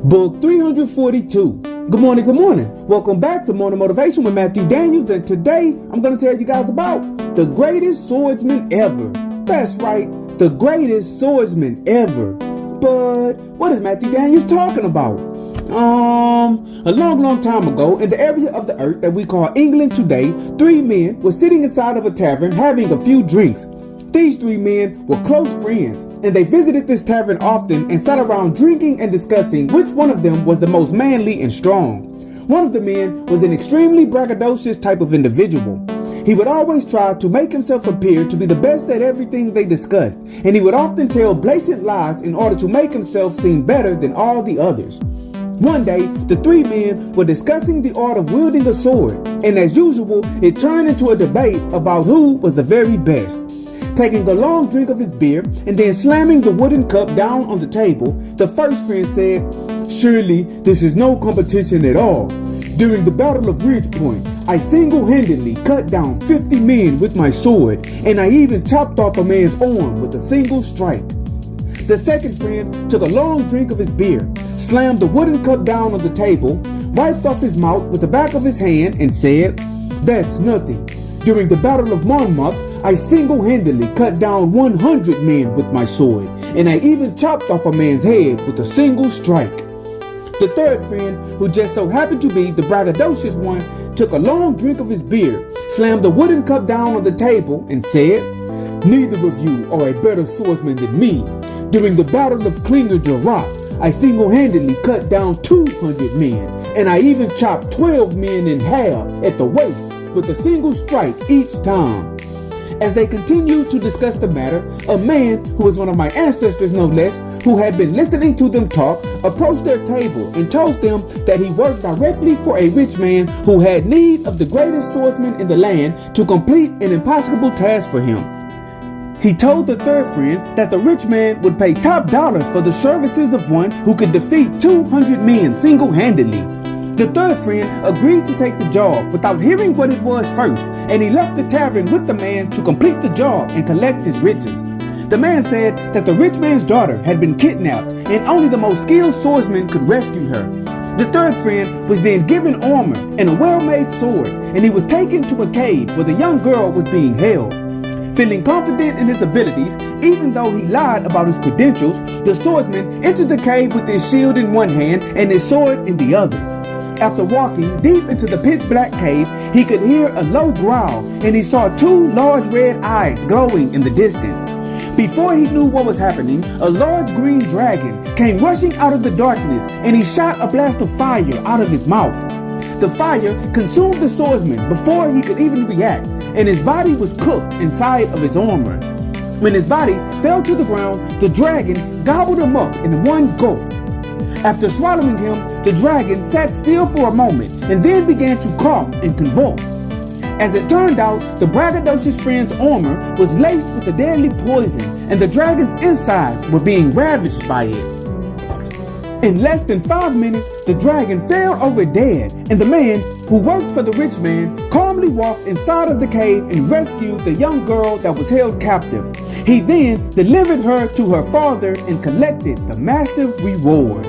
Book 342. Good morning, good morning. Welcome back to Morning Motivation with Matthew Daniels, and today I'm going to tell you guys about the greatest swordsman ever. That's right, the greatest swordsman ever. But what is Matthew Daniels talking about? A long time ago, in the area of the earth that we call England today, three men were sitting inside of a tavern having a few drinks. These three men were close friends, and they visited this tavern often and sat around drinking and discussing which one of them was the most manly and strong. One of the men was an extremely braggadocious type of individual. He would always try to make himself appear to be the best at everything they discussed, and he would often tell blatant lies in order to make himself seem better than all the others. One day, the three men were discussing the art of wielding a sword, and as usual, it turned into a debate about who was the very best. Taking a long drink of his beer and then slamming the wooden cup down on the table, the first friend said, "Surely this is no competition at all. During the Battle of Ridge Point, I single-handedly cut down 50 men with my sword, and I even chopped off a man's arm with a single strike." The second friend took a long drink of his beer, slammed the wooden cup down on the table, wiped off his mouth with the back of his hand, and said, "That's nothing. During the Battle of Monmouth, I single-handedly cut down 100 men with my sword, and I even chopped off a man's head with a single strike." The third friend, who just so happened to be the braggadocious one, took a long drink of his beer, slammed the wooden cup down on the table, and said, "Neither of you are a better swordsman than me. During the Battle of Clinger Rock, I single-handedly cut down 200 men, and I even chopped 12 men in half at the waist with a single strike each time." As they continued to discuss the matter, a man, who was one of my ancestors no less, who had been listening to them talk, approached their table and told them that he worked directly for a rich man who had need of the greatest swordsman in the land to complete an impossible task for him. He told the third friend that the rich man would pay top dollar for the services of one who could defeat 200 men single-handedly. The third friend agreed to take the job without hearing what it was first, and he left the tavern with the man to complete the job and collect his riches. The man said that the rich man's daughter had been kidnapped and only the most skilled swordsman could rescue her. The third friend was then given armor and a well-made sword, and he was taken to a cave where the young girl was being held. Feeling confident in his abilities, even though he lied about his credentials, the swordsman entered the cave with his shield in one hand and his sword in the other. After walking deep into the pitch-black cave, he could hear a low growl, and he saw two large red eyes glowing in the distance. Before he knew what was happening, a large green dragon came rushing out of the darkness, and he shot a blast of fire out of his mouth. The fire consumed the swordsman before he could even react, and his body was cooked inside of his armor. When his body fell to the ground, the dragon gobbled him up in one gulp. After swallowing him, the dragon sat still for a moment and then began to cough and convulse. As it turned out, the braggadocious friend's armor was laced with a deadly poison, and the dragon's insides were being ravaged by it. In less than 5 minutes, the dragon fell over dead, and the man, who worked for the rich man, calmly walked inside of the cave and rescued the young girl that was held captive. He then delivered her to her father and collected the massive reward.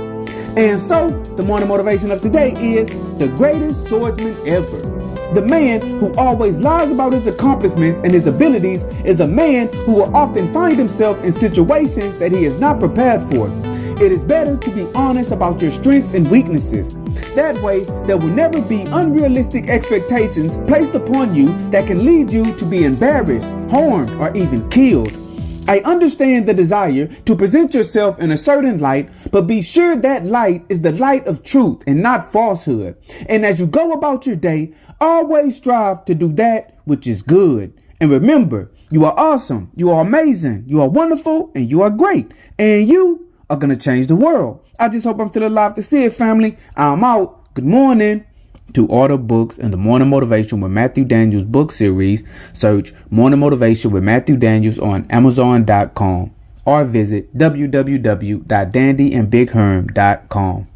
And so, the morning motivation of today is the greatest swordsman ever. The man who always lies about his accomplishments and his abilities is a man who will often find himself in situations that he is not prepared for. It is better to be honest about your strengths and weaknesses. That way, there will never be unrealistic expectations placed upon you that can lead you to be embarrassed, harmed, or even killed. I understand the desire to present yourself in a certain light, but be sure that light is the light of truth and not falsehood. And as you go about your day, always strive to do that which is good. And remember, you are awesome, you are amazing, you are wonderful, and you are great. And you are going to change the world. I just hope I'm still alive to see it, family. I'm out. Good morning. To order books in the Morning Motivation with Matthew Daniels book series, search Morning Motivation with Matthew Daniels on Amazon.com or visit www.dandyandbigherm.com.